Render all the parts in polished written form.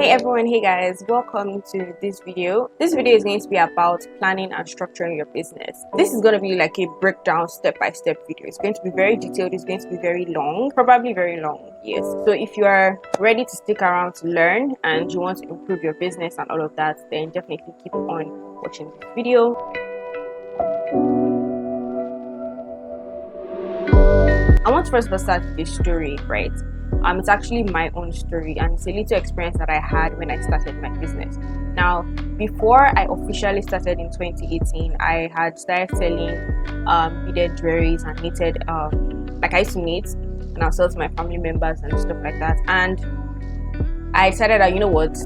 Hey everyone, hey guys, welcome to this video. This video is going to be about planning and structuring your business. This is going to be like a breakdown step-by-step video. It's going to be very detailed, it's going to be very long, probably very long, yes. So if you are ready to stick around to learn and you want to improve your business and all of that, then definitely keep on watching this video. I want to first start with a story, right? It's actually my own story, and it's a little experience that I had when I started my business. Now, before I officially started in 2018, I had started selling beaded jewelries and knitted, like I used to knit, and I'll sell to my family members and stuff like that. And I decided that, you know what,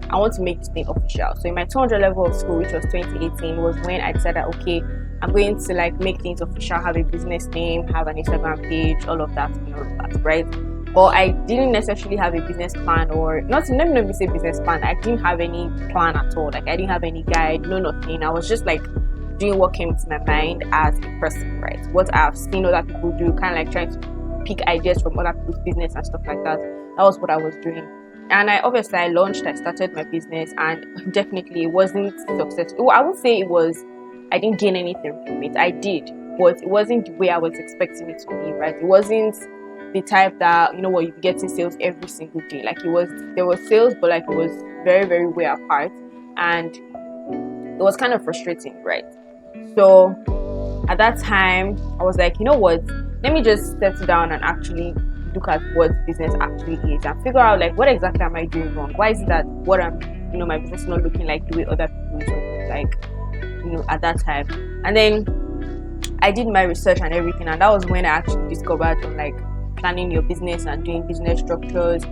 I want to make this thing official. So in my 200 level of school, which was 2018, was when I decided, okay, I'm going to like make things official, have a business name, have an Instagram page, all of that and all of that, right? But I didn't necessarily have a business plan, or not, let me not say business plan. I didn't have any plan at all. Like I didn't have any guide, no nothing. I was just like doing what came to my mind as a person, right? What I've seen other people do, kind of like trying to pick ideas from other people's business and stuff like that. That was what I was doing. And I started my business, and definitely it wasn't successful. I would say I didn't gain anything from it. I did, but it wasn't the way I was expecting it to be, right? It wasn't the type that, you know what, you get in sales every single day. Like there was sales, but like it was very, very way apart, and it was kind of frustrating, right? So at that time, I was like, you know what, let me just settle down and actually look at what business actually is and figure out like what exactly am I doing wrong? Why is it that what I'm, my business is not looking like the way other people do, like, at that time? And then I did my research and everything, and that was when I actually discovered like planning your business and doing business structures,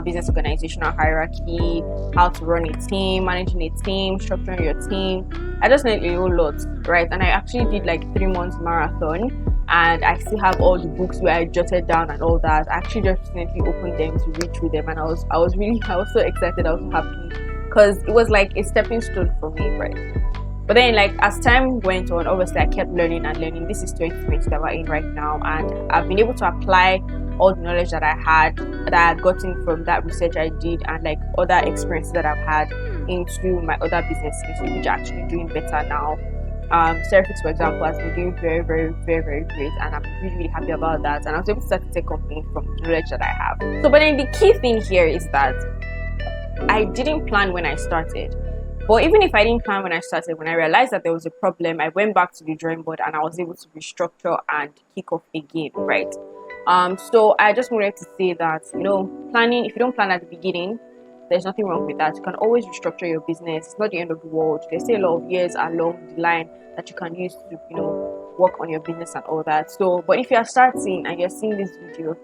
business organizational hierarchy, how to run a team, managing a team, structuring your team. I just learned a whole lot, right? And I actually did like 3 months marathon, and I still have all the books where I jotted down and all that. I actually just recently opened them to read through them, and I was so excited, I was so happy, because it was like a stepping stone for me, right? But then, like, as time went on, obviously I kept learning and learning. This is 2020 that we're in right now, and I've been able to apply all the knowledge that I had gotten from that research I did, and like other experiences that I've had into my other businesses, which are actually doing better now. Cerafix, for example, has been doing very, very, very, very great, and I'm really, really happy about that. And I was able to start a tech company from the knowledge that I have. So, but then the key thing here is that I didn't plan when I started. But even if I didn't plan when I started, when I realized that there was a problem, I went back to the drawing board and I was able to restructure and kick off again, right? So I just wanted to say that, planning, if you don't plan at the beginning, there's nothing wrong with that. You can always restructure your business. It's not the end of the world. There's still a lot of years along the line that you can use to, work on your business and all that. So, but if you are starting and you're seeing this video,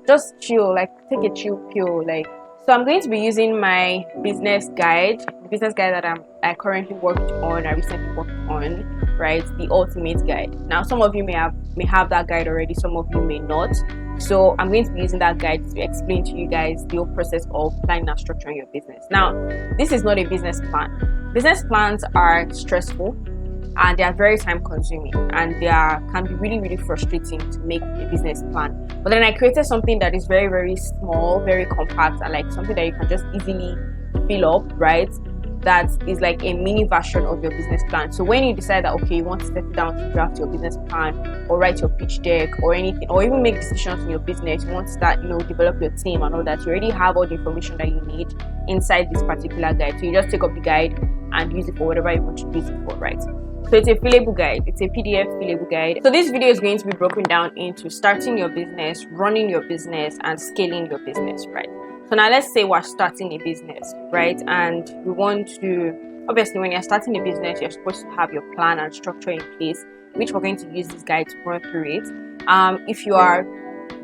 just chill, like take a chill pill, like. So I'm going to be using my business guide, that I currently worked on, I recently worked on, right? The ultimate guide. Now, some of you may have that guide already, some of you may not. So I'm going to be using that guide to explain to you guys the whole process of planning and structuring your business. Now, this is not a business plan. Business plans are stressful, and they are very time consuming, and they can be really, really frustrating to make a business plan. But then I created something that is very, very small, very compact, and like something that you can just easily fill up, right? That is like a mini version of your business plan. So when you decide that, okay, you want to settle down to draft your business plan or write your pitch deck or anything, or even make decisions in your business, you want to start, develop your team and all that, you already have all the information that you need inside this particular guide. So you just take up the guide and use it for whatever you want to use it for, right? So it's a fillable guide. It's a PDF fillable guide. So this video is going to be broken down into starting your business, running your business, and scaling your business, right? So now let's say we're starting a business, right? And we want to, obviously when you're starting a business, you're supposed to have your plan and structure in place, which we're going to use this guide to run through it. If you are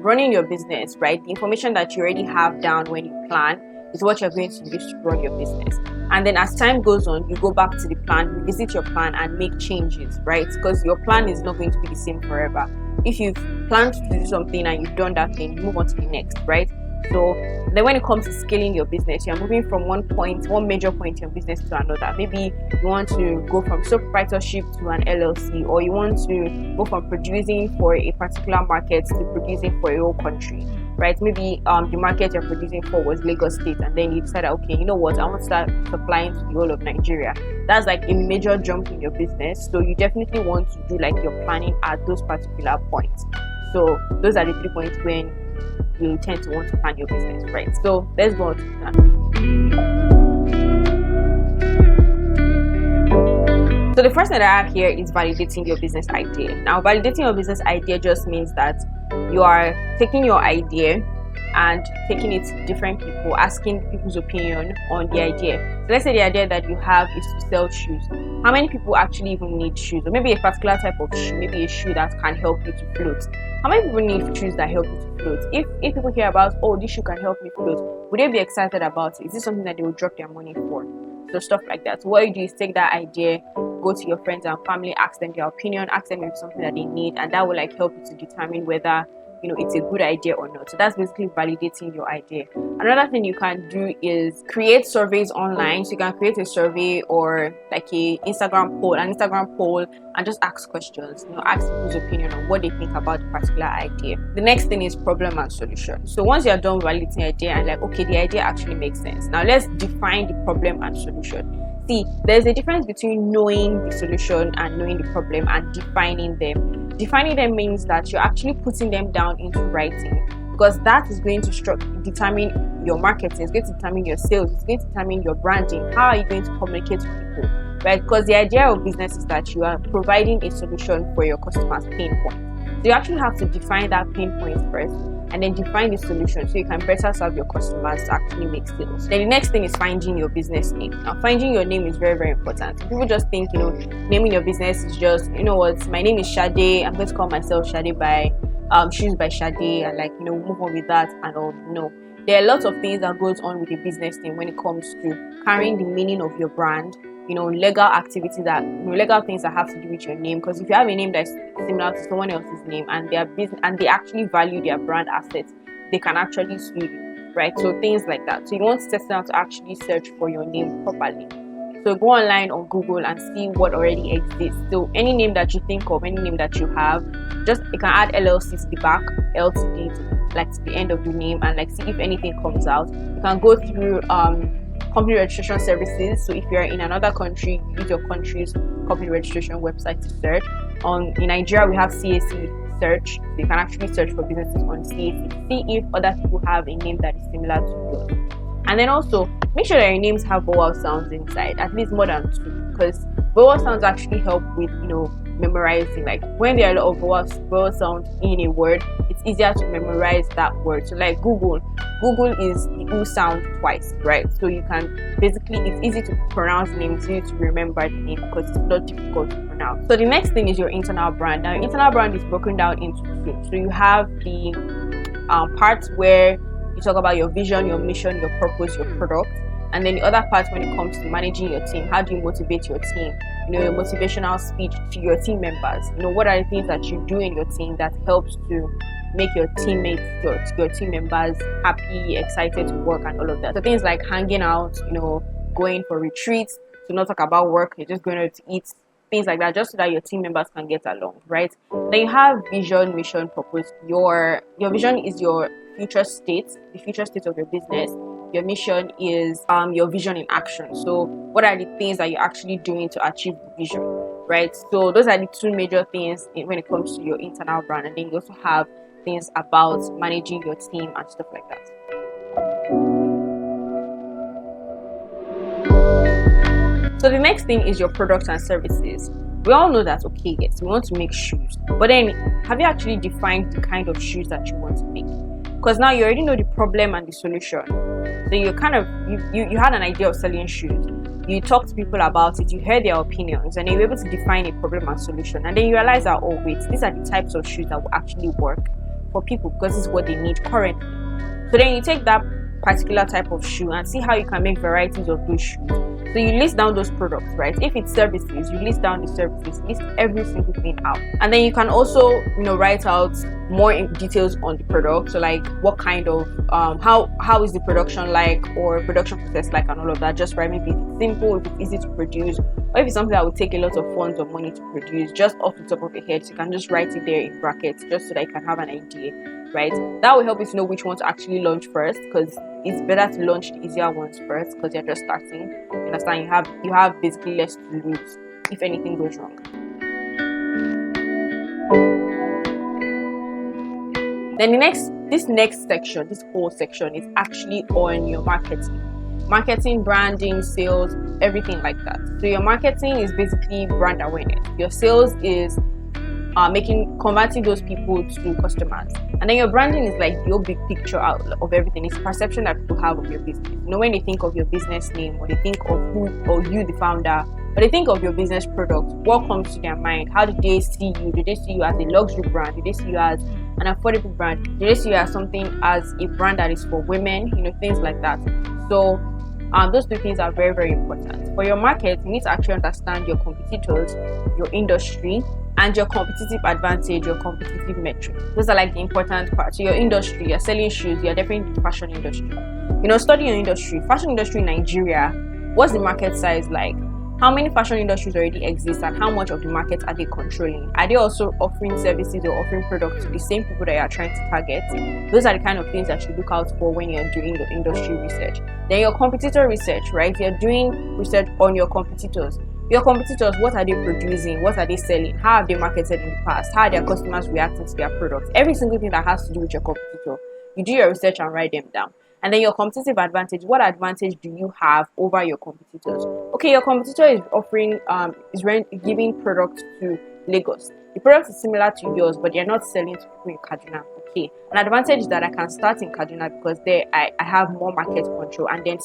running your business, right, the information that you already have down when you plan is what you're going to use to run your business. And then as time goes on, you go back to the plan, revisit your plan and make changes, right? Because your plan is not going to be the same forever. If you've planned to do something and you've done that thing, you move on to the next, right? So then when it comes to scaling your business, you're moving from one major point in your business to another. Maybe you want to go from sole proprietorship to an LLC, or you want to go from producing for a particular market to producing for a whole country. right? Maybe the market you're producing for was Lagos State, and then you decided, okay, you know what, I want to start supplying to the whole of Nigeria. That's like a major jump in your business. So you definitely want to do like your planning at those particular points. So those are the 3 points when you tend to want to plan your business, right? So let's go on to that. So the first thing that I have here is validating your business idea. Now, validating your business idea just means that you are taking your idea and taking it to different people, asking people's opinion on the idea. So let's say the idea that you have is to sell shoes. How many people actually even need shoes? Or maybe a particular type of shoe, maybe a shoe that can help you to float. How many people need shoes that help you to float? If people hear about, oh, this shoe can help me float, would they be excited about it? Is this something that they will drop their money for? So stuff like that. So what you do is take that idea, go to your friends and family, ask them their opinion, ask them if it's something that they need, and that will like help you to determine whether it's a good idea or not. So that's basically validating your idea. Another thing you can do is create surveys online. So you can create a survey or like an Instagram poll and just ask questions, ask people's opinion on what they think about the particular idea. The next thing is problem and solution. So once you're done validating the idea and like, okay, the idea actually makes sense, now let's define the problem and solution. See, there's a difference between knowing the solution and knowing the problem and defining them. Defining them means that you're actually putting them down into writing, because that is going to determine your marketing, it's going to determine your sales, it's going to determine your branding. How are you going to communicate to people, right? Because the idea of business is that you are providing a solution for your customers' pain point. So you actually have to define that pain point first, and then define the solution so you can better serve your customers to actually make sales. Then the next thing is finding your business name. Now, finding your name is very, very important. People just think, naming your business is just, my name is Shade, I'm going to call myself Shade by Shoes by Shade, and move on with that and all. No. There are lots of things that goes on with a business name when it comes to carrying the meaning of your brand, legal activity legal things that have to do with your name. Because if you have a name that's similar to someone else's name and their business and they actually value their brand assets, they can actually sue you, right? So things like that. So you want to test out to actually search for your name properly. So go online on Google and see what already exists. So any name that you think of, any name that you have, you can add LLC to the back, LTD to the end of the name, and see if anything comes out. You can go through company registration services. So if you're in another country, you use your country's company registration website to search. In Nigeria, we have CAC search. So you can actually search for businesses on CAC, see if other people have a name that is similar to yours. And then also make sure that your names have vowel sounds inside, at least more than 2, because vowel sounds actually help with memorizing. Like when there are a lot of vowel sounds in a word, it's easier to memorize that word. So like Google is the U sound twice, right? So you can basically, it's easy to pronounce names, easy to remember the name because it's not difficult to pronounce. So the next thing is your internal brand. Now your internal brand is broken down into 2. So you have the parts where you talk about your vision, your mission, your purpose, your product. And then the other part when it comes to managing your team, how do you motivate your team? Your motivational speech to your team members. What are the things that you do in your team that helps to make your teammates, your team members happy, excited to work and all of that. So things like hanging out, going for retreats, to not talk about work, you're just going out to eat, things like that, just so that your team members can get along, right? Then you have vision, mission, purpose. Your vision is your future state, the future state of your business. Your mission is your vision in action. So what are the things that you're actually doing to achieve the vision, right? So those are the 2 major things when it comes to your internal brand. And then you also have things about managing your team and stuff like that. So the next thing is your products and services. We all know that, okay, yes, we want to make shoes, but then have you actually defined the kind of shoes that you want to make? Because now you already know the problem and the solution. So you you had an idea of selling shoes. You talk to people about it, you hear their opinions, and you're able to define a problem and solution. And then you realize that, oh wait, these are the types of shoes that will actually work for people because this is what they need currently. So then you take that particular type of shoe and see how you can make varieties of those shoes. So you list down those products, right? If it's services, you list down the services, list every single thing out. And then you can also, write out more details on the product. So like what kind of, how is the production like, or production process like, and all of that. Just write maybe if it's simple, if it's easy to produce, or if it's something that would take a lot of funds or money to produce, just off the top of your head, so you can just write it there in brackets just so that you can have an idea, right? That will help you to know which one to actually launch first, because it's better to launch the easier ones first because you're just starting. You understand? You have basically less to lose if anything goes wrong. Then this whole section is actually on your marketing, branding, sales, everything like that. So your marketing is basically brand awareness. Your sales is converting those people to customers, and then your branding is like your big picture out of everything. It's perception that people have of your business. You know, when they think of your business name, or they think of who, or you, the founder, or they think of your business product, what comes to their mind? How do they see you? Do they see you as a luxury brand? Do they see you as an affordable brand? Do they see you as something, as a brand that is for women? You know, things like that. So those two things are very, very important. For your market, you need to actually understand your competitors, your industry, and your competitive advantage, your competitive metrics. Those are like the important parts. So your industry, you're selling shoes, you're definitely in the fashion industry. You know, study your industry. Fashion industry in Nigeria, what's the market size like? How many fashion industries already exist, and how much of the market are they controlling? Are they also offering services or offering products to the same people that you are trying to target? Those are the kind of things that you look out for when you're doing your industry research. Then your competitor research, right? You're doing research on your competitors. Your competitors, what are they producing? What are they selling? How have they marketed in the past? How are their customers reacting to their products? Every single thing that has to do with your competitor, you do your research and write them down. And then your competitive advantage, what advantage do you have over your competitors? Okay, your competitor is offering, giving products to Lagos. The product is similar to yours, but they're not selling to people in Kaduna. Okay, an advantage is that I can start in Kaduna because there I have more market control, and then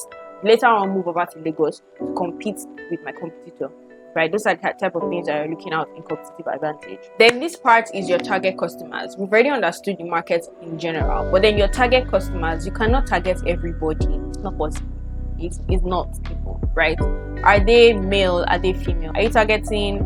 later on move over to Lagos to compete with my competitor. Right, those are the type of things that you're looking out in competitive advantage. Then this part is your target customers. We've already understood the market in general, but then your target customers, you cannot target everybody. It's not possible. It's not people, right? Are they male? Are they female? Are you targeting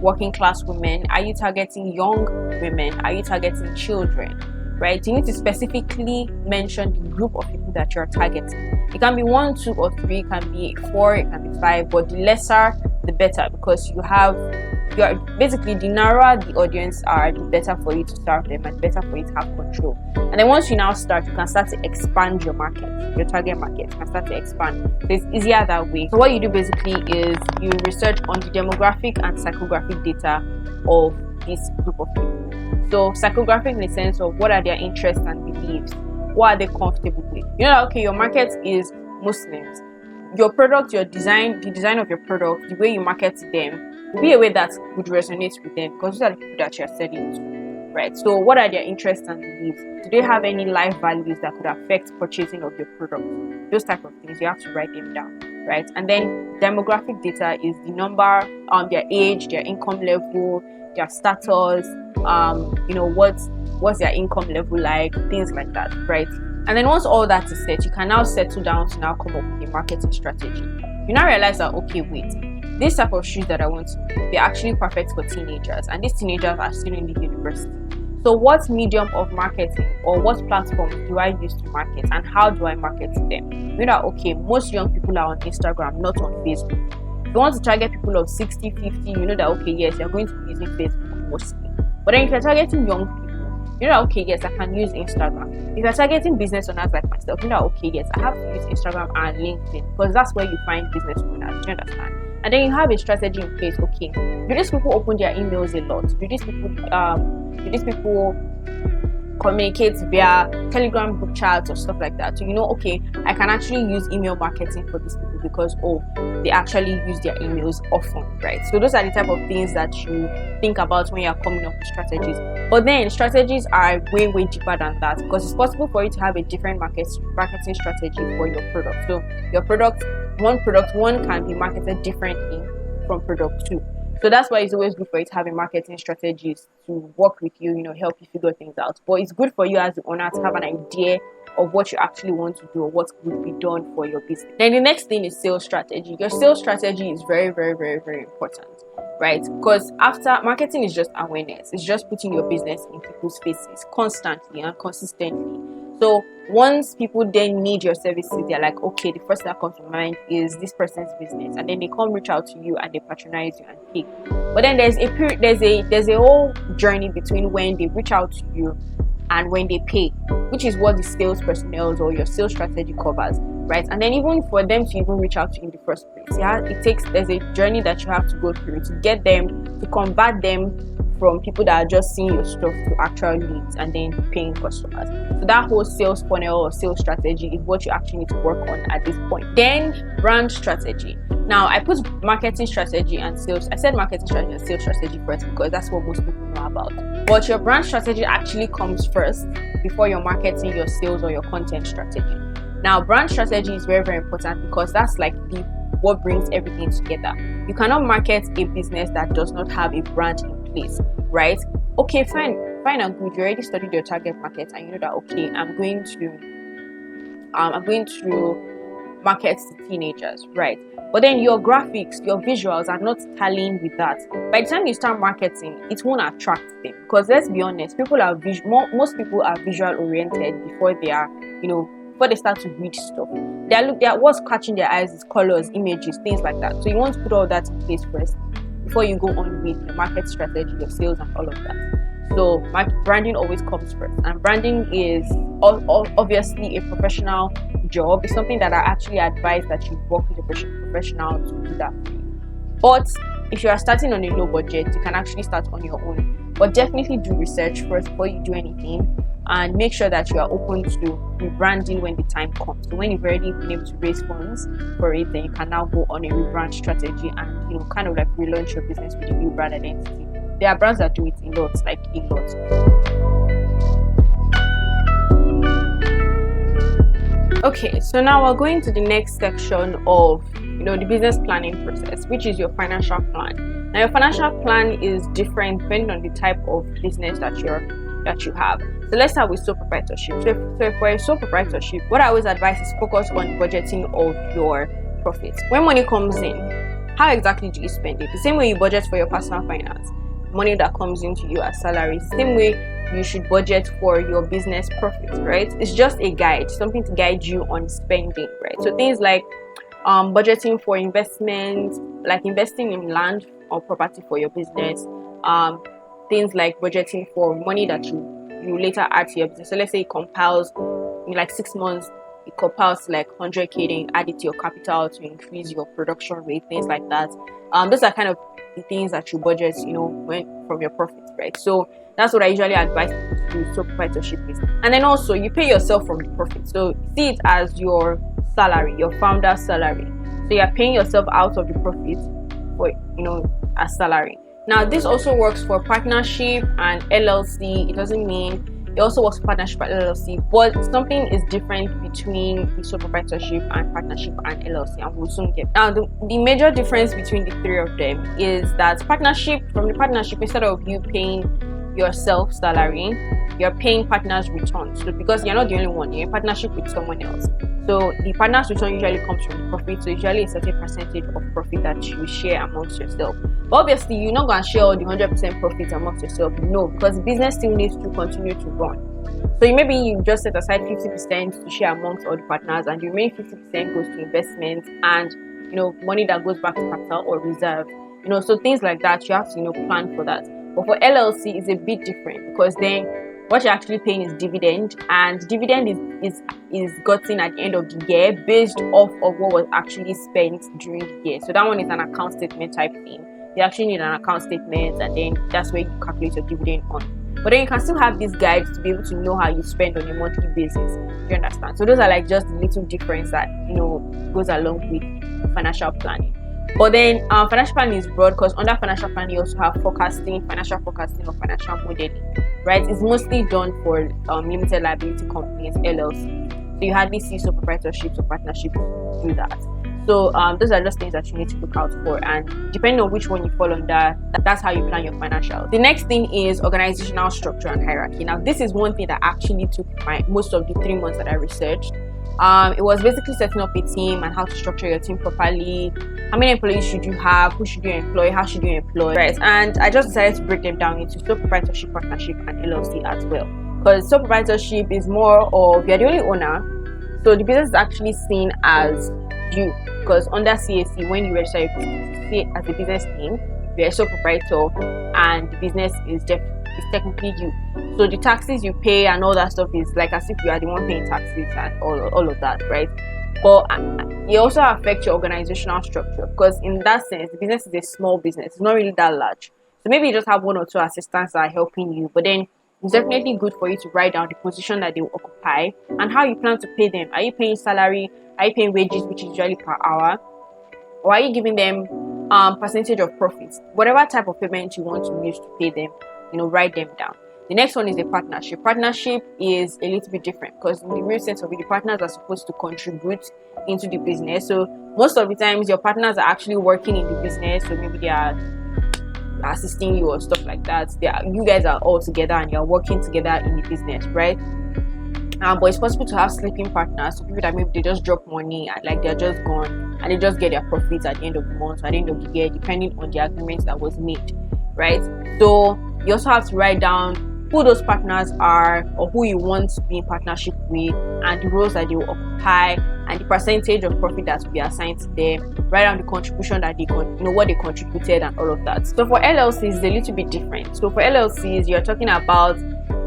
working class women? Are you targeting young women? Are you targeting children? Right? You need to specifically mention the group of people that you're targeting. It can be 1, 2, or 3, it can be 4, it can be 5, but the lesser the better, because you are basically, the narrower the audience are, the better for you to serve them and better for you to have control. And then once you now start, you can start to expand your market, your target market. You can start to expand. So it's easier that way. So what you do basically is you research on the demographic and psychographic data of this group of people. So psychographic in the sense of what are their interests and beliefs, what are they comfortable with. You know, okay, your market is Muslims. Your product, the design of your product, the way you market to them will be a way that would resonate with them, because those are the people that you're selling to, right? So what are their interests and beliefs? Do they have any life values that could affect purchasing of your product? Those type of things, you have to write them down, right? And then demographic data is the number, their age, their income level, their status, what's their income level like, things like that, right? And then once all that is set, you can now settle down to now come up with a marketing strategy. You now realize that, okay, wait, this type of shoes that I want to make, they're actually perfect for teenagers, and these teenagers are still in the university. So what medium of marketing or what platform do I use to market, and how do I market to them? You know, okay, most young people are on Instagram, not on Facebook. If you want to target people of 60, 50, you know that, okay, yes, you're going to be using Facebook mostly. But then if you're targeting young people, you know, okay, yes, I can use Instagram. If you're targeting business owners like myself, you know, okay, yes, I have to use Instagram and LinkedIn, because that's where you find business owners. Do you understand? And then you have a strategy in place. Okay, do these people open their emails a lot? Do these people communicate via Telegram group chats or stuff like that? So you know, okay, I can actually use email marketing for these people because they actually use their emails often, right? So those are the type of things that you think about when you're coming up with strategies. But then strategies are way, way deeper than that, because it's possible for you to have a different marketing strategy for your product. So your product one can be marketed differently from product 2. So that's why it's always good for you to have a marketing strategist to work with you, help you figure things out. But it's good for you as the owner to have an idea of what you actually want to do or what would be done for your business. Then the next thing is sales strategy. Your sales strategy is very, very, very, very important, right? Because after marketing is just awareness. It's just putting your business in people's faces constantly and consistently. So once people then need your services, they're like, okay, the first thing that comes to mind is this person's business, and then they come reach out to you and they patronize you and pay. But then there's a period, there's a whole journey between when they reach out to you and when they pay, which is what the sales personnel or your sales strategy covers, right? And then even for them to even reach out to you in the first place, there's a journey that you have to go through to get them, to convert them from people that are just seeing your stuff to actual leads and then paying customers. So that whole sales funnel or sales strategy is what you actually need to work on at this point. Then brand strategy. Now I put marketing strategy and sales. I said marketing strategy and sales strategy first because that's what most people know about. But your brand strategy actually comes first before your marketing, your sales, or your content strategy. Now brand strategy is very, very important because that's like what brings everything together. You cannot market a business that does not have a brand in place, right? Okay, fine and good. You already studied your target market and you know that, okay, I'm going to market to teenagers, right? But then your graphics, your visuals are not tallying with that. By the time you start marketing, it won't attract them because let's be honest, most people are visual oriented before they are, before they start to read stuff. What's catching their eyes is colors, images, things like that. So you want to put all that in place first before you go on with your market strategy, your sales, and all of that. So branding always comes first, and branding is obviously a professional job. It's something that I actually advise that you work with a professional to do that for you. But if you are starting on a low budget, you can actually start on your own. But definitely do research first before you do anything, and make sure that you are open to rebranding when the time comes. So when you've already been able to raise funds for it, then you can now go on a rebrand strategy and kind of like relaunch your business with a new brand identity. There are brands that do it a lot. Okay, so now we're going to the next section of the business planning process, which is your financial plan. Now your financial plan is different depending on the type of business that you have. So let's start with sole proprietorship. So for a sole proprietorship, what I always advise is focus on budgeting of your profits. When money comes in, how exactly do you spend it? The same way you budget for your personal finance, money that comes into you as salary, the same way you should budget for your business profits, right? It's just a guide, something to guide you on spending, right? So things like budgeting for investments, like investing in land or property for your business, things like budgeting for money that you later add to your business. So let's say it compiles in like 6 months, it compiles like 100k, then add it to your capital to increase your production rate, things like that. Those are kind of the things that you budget, from your profits, right? So that's what I usually advise people to do. So proprietorship is, and then also you pay yourself from the profit. So see it as your salary, your founder's salary. So you're paying yourself out of the profit for as salary. Now this also works for partnership and LLC. It doesn't mean it also works for partnership and LLC, but something is different between the sole proprietorship and partnership and LLC, and we'll soon get. Now the major difference between the three of them is that from the partnership, instead of you paying yourself salary, you're paying partners returns. So because you're not the only one, you're in partnership with someone else. So the partners return usually comes from the profit. So usually a certain percentage of profit that you share amongst yourself. But obviously you're not going to share all the 100% profit amongst yourself. No, because the business still needs to continue to run. So maybe you just set aside 50% to share amongst all the partners, and the remaining 50% goes to investments and money that goes back to capital or reserve. So things like that, you have to plan for that. But for LLC, it's a bit different because then what you're actually paying is dividend, and dividend is gotten at the end of the year based off of what was actually spent during the year. So that one is an account statement type thing. You actually need an account statement, and then that's where you calculate your dividend on. But then you can still have these guides to be able to know how you spend on a monthly basis. Do you understand? So those are like just the little difference that goes along with financial planning. But then financial planning is broad because under financial planning you also have financial forecasting or financial modeling, right? It's mostly done for limited liability companies, LLC. So you hardly see sole proprietorships or partnerships do that. So those are just things that you need to look out for, and depending on which one you fall under, that's how you plan your financials. The next thing is organizational structure and hierarchy. Now this is one thing that actually took most of the 3 months that I researched. It was basically setting up a team and how to structure your team properly. How many employees should you have? Who should you employ? How should you employ? Right. And I just decided to break them down into sole proprietorship, partnership, and LLC as well. because sole proprietorship is more of you're the only owner. So the business is actually seen as you, because under CAC, when you register your business as a business name, you're a sole proprietor, and the business is technically you. So the taxes you pay and all that stuff is like as if you are the one paying taxes and all of that, right? But it also affects your organizational structure, because in that sense, the business is a small business. It's not really that large. So maybe you just have one or two assistants that are helping you, but then it's definitely good for you to write down the position that they will occupy and how you plan to pay them. Are you paying salary? Are you paying wages, which is usually per hour? Or are you giving them percentage of profits? Whatever type of payment you want to use to pay them, write them down. The next one is a partnership. Partnership is a little bit different, because in the real sense of it, the partners are supposed to contribute into the business. So most of the times your partners are actually working in the business, so maybe they are assisting you or stuff like that. You guys are all together and you're working together in the business, right? But it's possible to have sleeping partners, so people that maybe they just drop money and like they're just gone and they just get their profits at the end of the month or at the end of the year, depending on the agreement that was made, right? So you also have to write down who those partners are, or who you want to be in partnership with, and the roles that they will occupy, and the percentage of profit that will be assigned to them. Write down the contribution that they what they contributed and all of that. So for LLCs, it's a little bit different. So for LLCs, you're talking about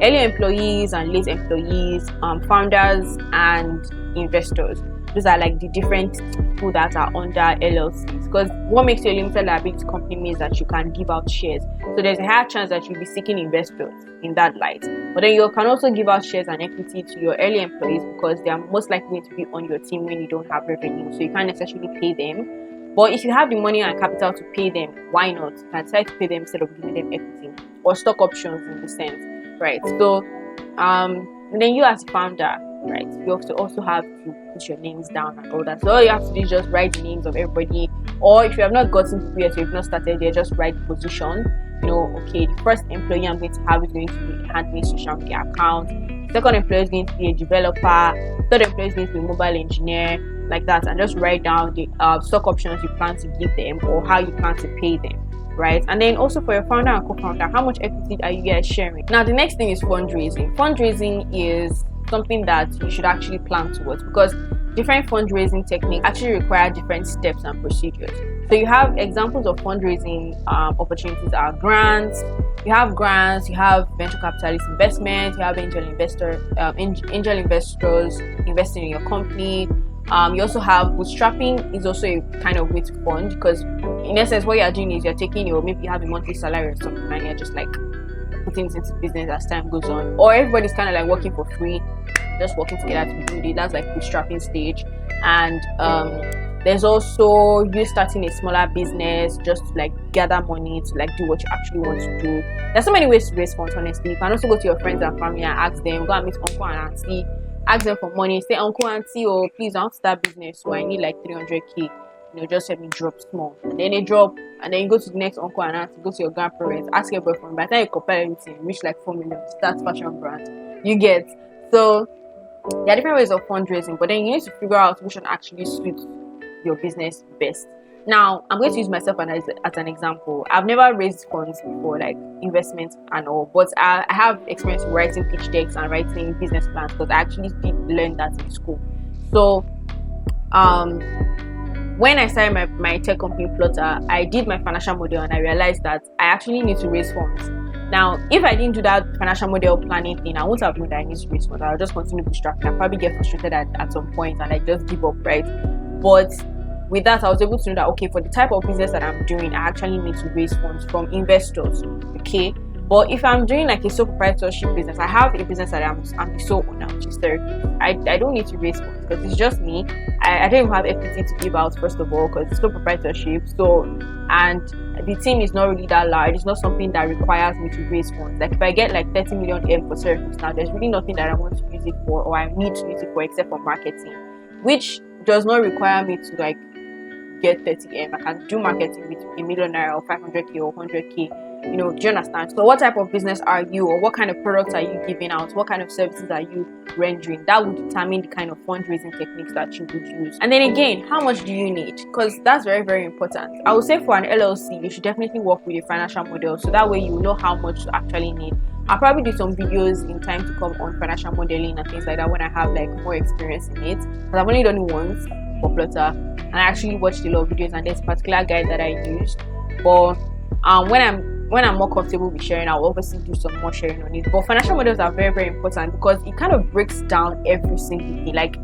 early employees and late employees, founders and investors. Those are like the different people that are under LLCs, because what makes you a limited liability company means that you can give out shares. So there's a higher chance that you'll be seeking investors in that light. But then you can also give out shares and equity to your early employees, because they are most likely to be on your team when you don't have revenue, so you can't necessarily pay them. But if you have the money and capital to pay them, why not? You can try to pay them instead of giving them equity or stock options in the sense, right? So and then you as a founder, right, you also have to put your names down and all that. So all you have to do is just write the names of everybody, or if you have not gotten to yet, so you've not started there, just write the position. Okay, the first employee I'm going to have is going to be handling social media account. Second employee is going to be a developer. Third employee is going to be a mobile engineer, like that, and just write down the stock options you plan to give them or how you plan to pay them. Right? And then also for your founder and co-founder, how much equity are you guys sharing? Now the next thing is fundraising. Fundraising is something that you should actually plan towards, because different fundraising techniques actually require different steps and procedures. So you have examples of fundraising opportunities are grants. You have venture capitalist investment. You have angel investors investing in your company. You also have bootstrapping. Is also a kind of way to fund, because in essence what you're doing is you're taking maybe you have a monthly salary or something and you're just like putting it into business as time goes on, or everybody's kind of like working for free, just working together to build it. That's like bootstrapping stage. And there's also you starting a smaller business just to like gather money to like do what you actually want to do. There's so many ways to raise funds, honestly. You can also go to your friends and family and ask them, go and meet uncle and auntie, ask them for money, say, uncle, auntie, please, I want to start business, so I need like 300k, just help me drop small. And then they drop, and then you go to the next uncle and auntie, go to your grandparents, ask your boyfriend. By the time you compare everything, reach like 4 million, start fashion brand. You get. So there are different ways of fundraising, but then you need to figure out which one actually suits your business best. Now, I'm going to use myself as an example. I've never raised funds before, like investments and all, but I have experience in writing pitch decks and writing business plans, because I actually did learn that in school. So, when I started my tech company Flutter, I did my financial model and I realized that I actually need to raise funds. Now, if I didn't do that financial model planning thing, I wouldn't have known that I need to raise funds. I'll just continue bootstrapping. I'll probably get frustrated at some point and I just give up, right? But with that, I was able to know that, okay, for the type of business that I'm doing, I actually need to raise funds from investors, okay? But if I'm doing like a sole proprietorship business, I have a business that I'm the sole owner, which is therapy. I don't need to raise funds because it's just me. I don't even have equity to give out, first of all, because it's sole proprietorship. So, and the team is not really that large. It's not something that requires me to raise funds. Like if I get like 30 million M for service now, there's really nothing that I want to use it for, or I need to use it for, except for marketing, which does not require me to like get 30M. I can do marketing with a million naira or 500k or 100k. Do you understand? So what type of business are you, or what kind of products are you giving out? What kind of services are you rendering? That would determine the kind of fundraising techniques that you would use. And then again, how much do you need? Because that's very, very important. I would say for an LLC, you should definitely work with a financial model, so that way you know how much to actually need. I'll probably do some videos in time to come on financial modeling and things like that when I have like more experience in it, because I've only done it once for Flutter, and I actually watched a lot of videos, and there's a particular guide that I used. But when I'm more comfortable with sharing, I'll obviously do some more sharing on it. But financial models are very, very important because it kind of breaks down every single thing. Like,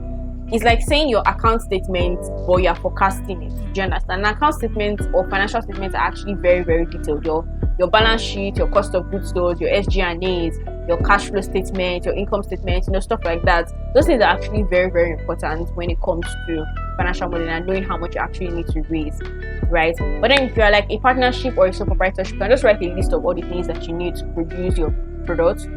it's like saying your account statement, but you're forecasting it. Do you understand? An account statement or financial statements are actually very, very detailed. Your balance sheet, your cost of goods sold, your SG&As, your cash flow statement, your income statement, stuff like that. Those things are actually very, very important when it comes to financial modeling and knowing how much you actually need to raise, right? But then if you're like a partnership or a sole proprietorship, you can just write a list of all the things that you need to produce your product.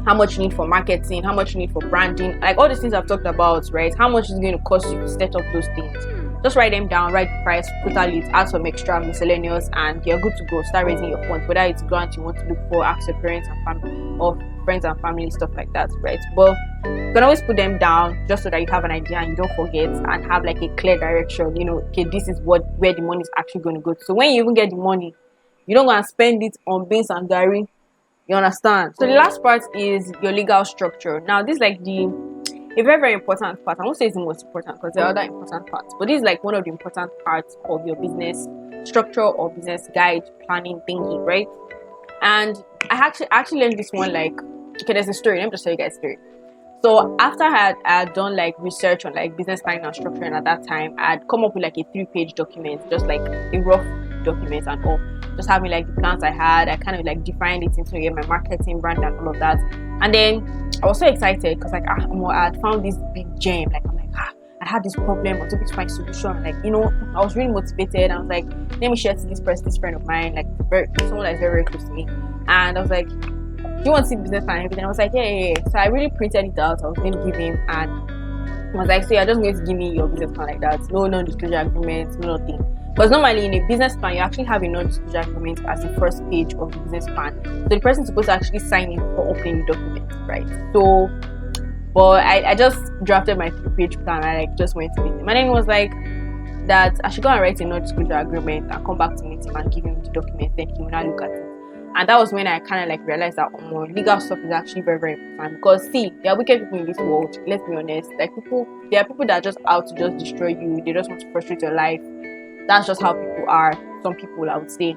How much you need for marketing, how much you need for branding, like all these things I've talked about, right? How much is going to cost you to set up those things. Just write them down, write the price, total it, add some extra miscellaneous, and you're good to go. Start raising your funds, whether it's grant you want to look for, ask your parents and family, or friends and family, stuff like that, right? But you can always put them down just so that you have an idea and you don't forget, and have like a clear direction, okay, this is where the money is actually going to go to. So when you even get the money, you don't go and spend it on beans and gari. You understand? So the last part is your legal structure. Now, this is like a very, very important part. I won't say it's the most important because there are other important parts, but this is like one of the important parts of your business structure or business guide planning thingy, right? And I actually learned this one, like, okay, there's a story. Let me just tell you guys a story. So after I had done like research on like business planning and structure, and at that time I had come up with like a 3-page document, just like a rough document and all, just having like the plans I had. I kind of like defined it into my marketing brand and all of that. And then I was so excited because like I had found this big gem. Like, I'm like, I had this problem, I was able to find solution. Like, I was really motivated. I was like, let me share to this friend of mine, like someone that's very, very close to me. And I was like, do you want to see the business plan and everything? I was like, yeah. So I really printed it out. I was going to give him, and I was like, so you're just going to give me your business plan like that? No non-disclosure agreement, no nothing. Because normally in a business plan, you actually have a non-disclosure agreement as the first page of the business plan. So the person is supposed to actually sign in for opening the document, right? So, but I just drafted my 3-page plan. I just went to meet him. My name was like that I should go and write a non-disclosure agreement and come back to meet him and give him the document. Then he will now look at it. And that was when I kind of like realized that legal stuff is actually very, very important. Because see, there are wicked people in this world. Let's be honest. Like there are people that are just out to just destroy you. They just want to frustrate your life. That's just how people are. Some people, I would say.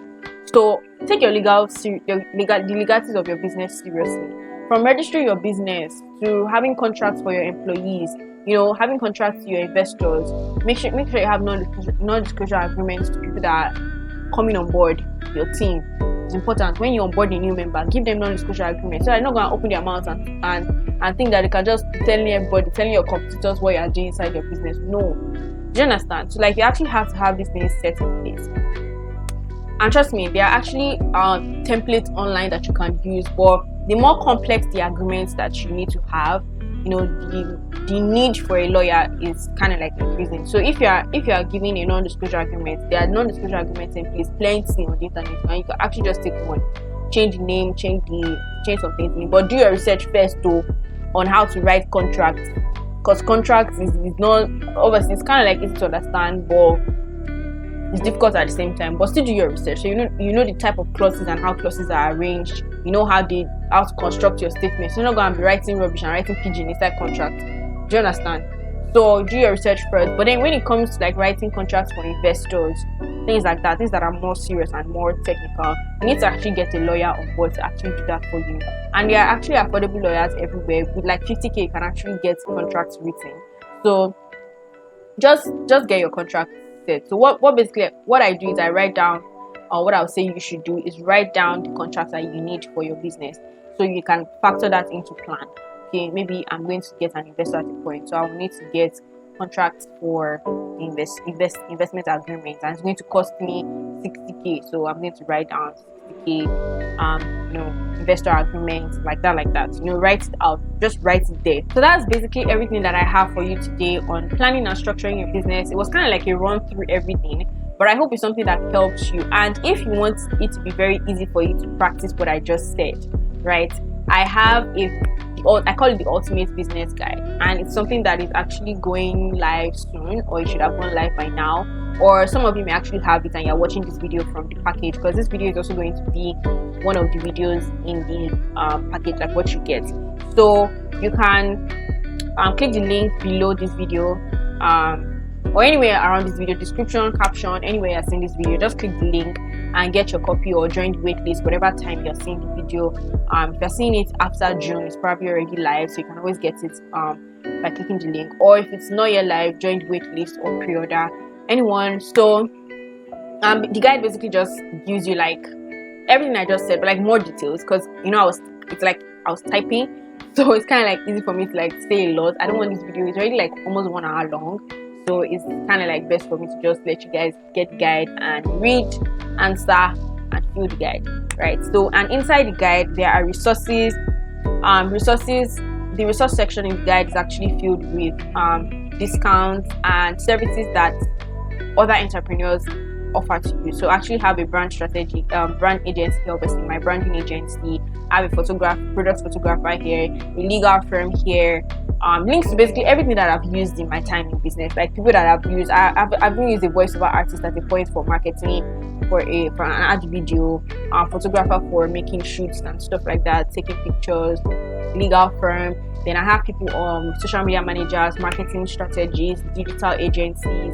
So take the legalities of your business seriously. From registering your business to having contracts for your employees, having contracts to your investors. Make sure you have non-disclosure agreements to people that are coming on board your team. It's important. When you onboard a new member, give them non-disclosure agreement, so they're not going to open their mouths and think that they can just be telling your competitors what you are doing inside your business. No. Do you understand? So like, you actually have to have these things set in place. And trust me, there are actually templates online that you can use, but the more complex the agreements that you need to have, the need for a lawyer is kind of like increasing. So if you are giving a non-disclosure agreement, there are non-disclosure agreements in place plenty on the internet, and you can actually just take one, change the name, change some things, but do your research first though on how to write contracts, because contracts is not, obviously it's kind of like easy to understand, but it's difficult at the same time. But still do your research, so you know the type of clauses and how clauses are arranged. You know how to construct your statements. You're not going to be writing rubbish and writing pigeon inside contract. Do you understand? So do your research first. But then when it comes to like writing contracts for investors, things like that, things that are more serious and more technical, you need to actually get a lawyer on board to actually do that for you. And there are actually affordable lawyers everywhere. With like 50k, you can actually get contracts written. So just get your contract set. So what I do is I write down, or what I would say you should do is write down the contracts that you need for your business, so you can factor that into plan. Okay, maybe I'm going to get an investor at a point, so I will need to get contracts for investment agreement, and it's going to cost me 60k. So I'm going to write down 60k, investor agreement, like that. Write it out, just write it there. So that's basically everything that I have for you today on planning and structuring your business. It was kind of like a run through everything, but I hope it's something that helps you. And if you want it to be very easy for you to practice what I just said, right, I have a I call it the ultimate business guide, and it's something that is actually going live soon, or it should have gone live by now, or some of you may actually have it and you're watching this video from the package, because this video is also going to be one of the videos in the package, like what you get. So you can click the link below this video, or anywhere around this video, description, caption, anywhere you're seeing this video, just click the link and get your copy or join the waitlist whatever time you're seeing the video. If you're seeing it after June, it's probably already live, so you can always get it by clicking the link, or if it's not yet live, join the waitlist or pre-order, anyone. So the guide basically just gives you like everything I just said, but like more details, because you know I was typing, so it's kind of like easy for me to like say a lot. I don't want this video, it's already like almost 1 hour long, so it's kind of like best for me to just let you guys get the guide and read, answer, and fill the guide, right? So, and inside the guide there are resources. The resource section in the guide is actually filled with discounts and services that other entrepreneurs offer to you. So I actually have a brand strategy, brand agency, obviously my branding agency. I have a product photographer here, a legal firm here. Links to basically everything that I've used in my time in business, like people that I've used. I've even used a voiceover artist at a point for marketing, for an ad video, photographer for making shoots and stuff like that, taking pictures, legal firm. Then I have people, social media managers, marketing strategists, digital agencies,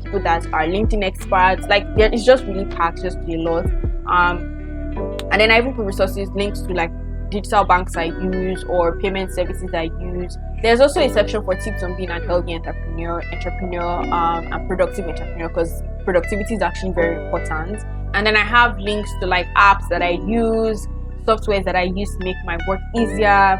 people that are LinkedIn experts. Like it's just really packed, just a lot. And then I even put resources, links to like digital banks I use or payment services I use. There's also a section for tips on being an healthy entrepreneur, and productive entrepreneur, because productivity is actually very important. And then I have links to like apps that I use, softwares that I use to make my work easier,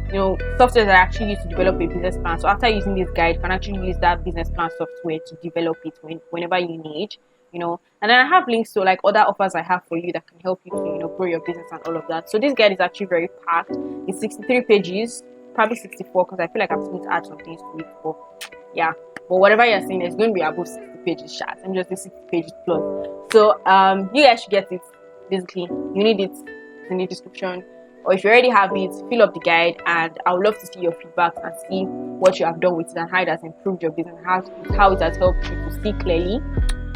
you know, software that I actually use to develop a business plan. So after using this guide, you can actually use that business plan software to develop it whenever you need, you know. And then I have links to like other offers I have for you that can help you to, you know, grow your business and all of that. So this guide is actually very packed. It's 63 pages, probably 64, because I feel like I'm going to add some things to it. But yeah, but whatever you're seeing, it's going to be above 60 pages short. I'm just 60 pages plus. So you guys should get it. Basically, you need it. It's in the description. Or if you already have it, fill up the guide, and I would love to see your feedback and see what you have done with it and how it has improved your business, how it has helped you to see clearly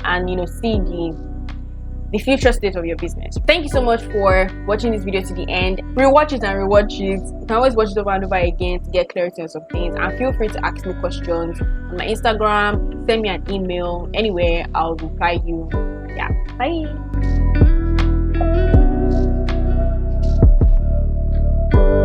and, you know, see the future state of your business. Thank you so much for watching this video to the end. Rewatch it and rewatch it. You can always watch it over and over again to get clarity on some things, and feel free to ask me questions on my Instagram, send me an email, anywhere, I'll reply you. Yeah, bye.